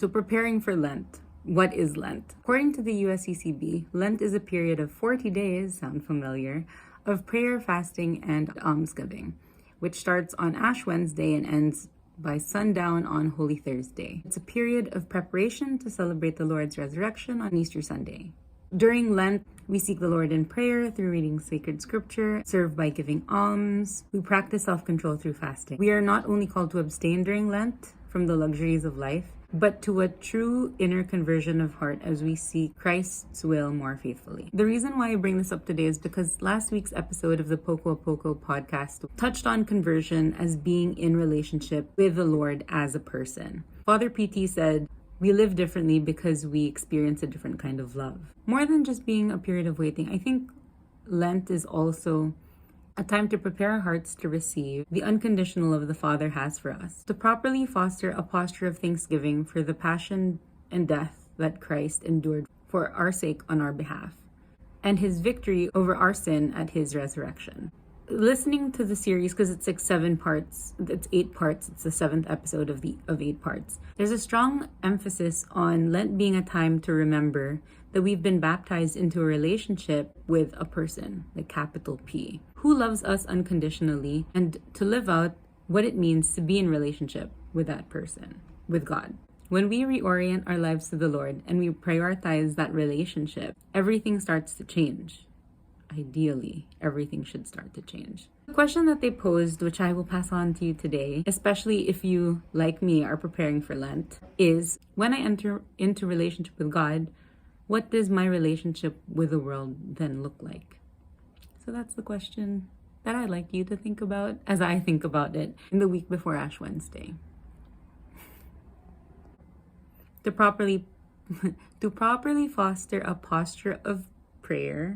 So preparing for Lent. What is Lent? According to the USCCB, Lent is a period of 40 days, sound familiar, of prayer, fasting, and almsgiving, which starts on Ash Wednesday and ends by sundown on Holy Thursday. It's a period of preparation to celebrate the Lord's resurrection on Easter Sunday. During Lent, we seek the Lord in prayer through reading sacred scripture, serve by giving alms. We practice self-control through fasting. We are not only called to abstain during Lent from the luxuries of life, but to a true inner conversion of heart as we seek Christ's will more faithfully. The reason why I bring this up today is because last week's episode of the Poco a Poco podcast touched on conversion as being in relationship with the Lord as a person. Father PT said, we live differently because we experience a different kind of love. More than just being a period of waiting, I think Lent is also a time to prepare our hearts to receive the unconditional love the Father has for us, to properly foster a posture of thanksgiving for the passion and death that Christ endured for our sake on our behalf, and his victory over our sin at his resurrection. Listening to the series, because it's like 7 parts, it's 8 parts, it's the 7th episode of 8 parts. There's a strong emphasis on Lent being a time to remember that we've been baptized into a relationship with a person, like capital P, who loves us unconditionally, and to live out what it means to be in relationship with that person, with God. When we reorient our lives to the Lord and we prioritize that relationship, everything starts to change. Ideally, everything should start to change. The question that they posed, which I will pass on to you today, especially if you, like me, are preparing for Lent, is when I enter into relationship with God, what does my relationship with the world then look like? So that's the question that I'd like you to think about as I think about it in the week before Ash Wednesday. To properly foster a posture of prayer